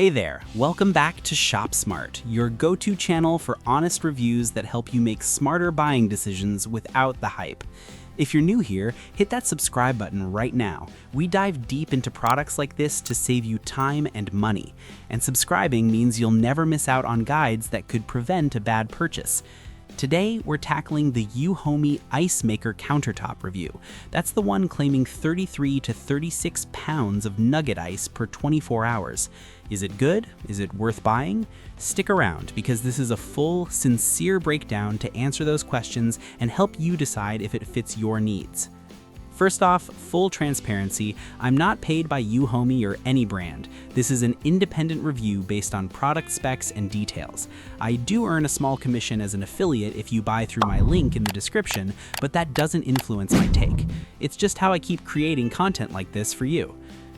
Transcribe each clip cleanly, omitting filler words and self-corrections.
Hey there, welcome back to ShopSmart, your go-to channel for honest reviews that help you make smarter buying decisions without the hype. If you're new here, hit that subscribe button right now. We dive deep into products like this to save you time and money. And subscribing means you'll never miss out on guides that could prevent a bad purchase. Today, we're tackling the EUHOMY Ice Maker Countertop review. That's the one claiming 33 to 36 pounds of nugget ice per 24 hours. Is it good? Is it worth buying? Stick around, because this is a full, sincere breakdown to answer those questions and help you decide if it fits your needs. First off, full transparency, I'm not paid by EUHOMY or any brand. This is an independent review based on product specs and details. I do earn a small commission as an affiliate if you buy through my link in the description, but that doesn't influence my take. It's just how I keep creating content like this for you.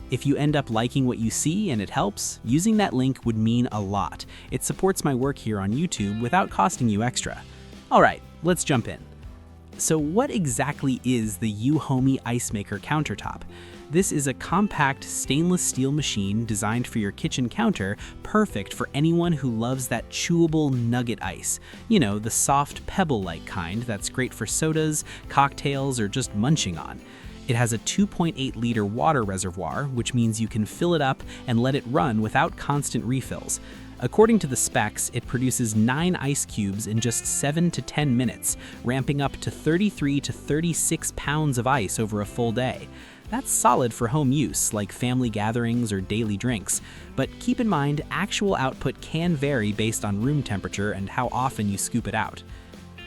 If you end up liking what you see and it helps, using that link would mean a lot. It supports my work here on YouTube without costing you extra. All right, let's jump in. So what exactly is the EUHOMY Ice Maker Countertop? This is a compact stainless steel machine designed for your kitchen counter, perfect for anyone who loves that chewable nugget ice. You know, the soft Pebble-like kind that's great for sodas, cocktails, or just munching on. It has a 2.8-liter water reservoir, which means you can fill it up and let it run without constant refills. According to the specs, it produces 9 ice cubes in just 7 to 10 minutes, ramping up to 33 to 36 pounds of ice over a full day. That's solid for home use, like family gatherings or daily drinks. But keep in mind, actual output can vary based on room temperature and how often you scoop it out.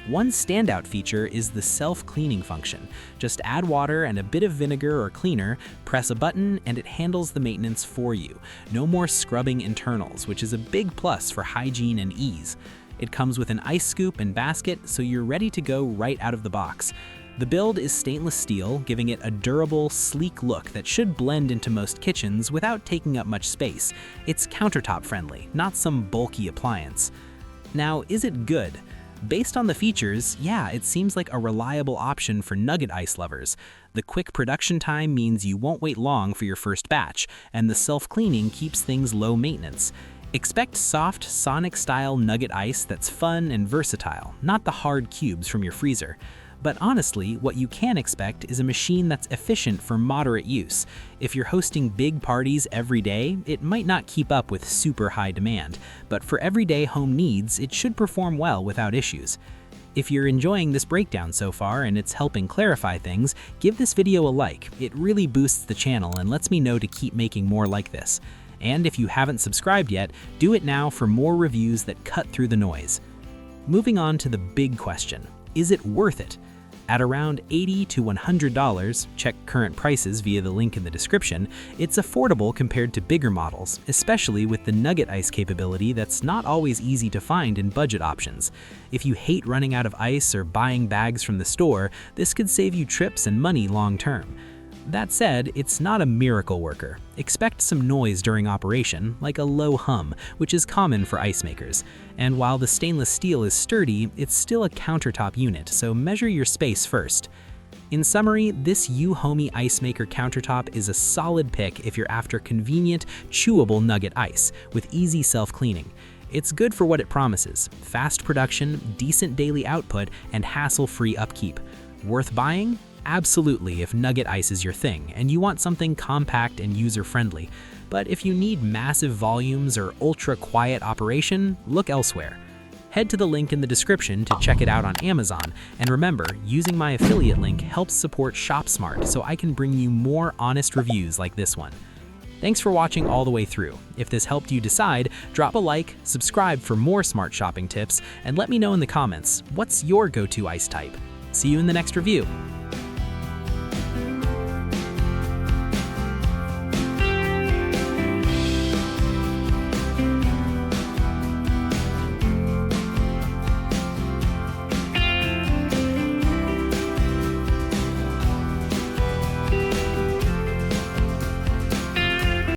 One standout feature is the self-cleaning function. Just add water and a bit of vinegar or cleaner, press a button, and it handles the maintenance for you. No more scrubbing internals, which is a big plus for hygiene and ease. It comes with an ice scoop and basket, so you're ready to go right out of the box. The build is stainless steel, giving it a durable, sleek look that should blend into most kitchens without taking up much space. It's countertop friendly, not some bulky appliance. Now, is it good? Based on the features, yeah, it seems like a reliable option for nugget ice lovers. The quick production time means you won't wait long for your first batch, and the self-cleaning keeps things low maintenance. Expect soft, Sonic-style nugget ice that's fun and versatile, not the hard cubes from your freezer. But honestly, what you can expect is a machine that's efficient for moderate use. If you're hosting big parties every day, it might not keep up with super high demand, but for everyday home needs, it should perform well without issues. If you're enjoying this breakdown so far and it's helping clarify things, give this video a like. It really boosts the channel and lets me know to keep making more like this. And if you haven't subscribed yet, do it now for more reviews that cut through the noise. Moving on to the big question, is it worth it? At around $80 to $100, check current prices via the link in the description, it's affordable compared to bigger models, especially with the nugget ice capability that's not always easy to find in budget options. If you hate running out of ice or buying bags from the store, this could save you trips and money long term. That said, it's not a miracle worker. Expect some noise during operation, like a low hum, which is common for ice makers. And while the stainless steel is sturdy, it's still a countertop unit, so measure your space first. In summary, this EUHOMY Ice Maker Countertop is a solid pick if you're after convenient, chewable nugget ice with easy self-cleaning. It's good for what it promises: fast production, decent daily output, and hassle-free upkeep. Worth buying? Absolutely, if nugget ice is your thing and you want something compact and user-friendly. But if you need massive volumes or ultra-quiet operation, look elsewhere. Head to the link in the description to check it out on Amazon, and remember, using my affiliate link helps support ShopSmart so I can bring you more honest reviews like this one. Thanks for watching all the way through. If this helped you decide, drop a like, subscribe for more smart shopping tips, and let me know in the comments, what's your go-to ice type? See you in the next review.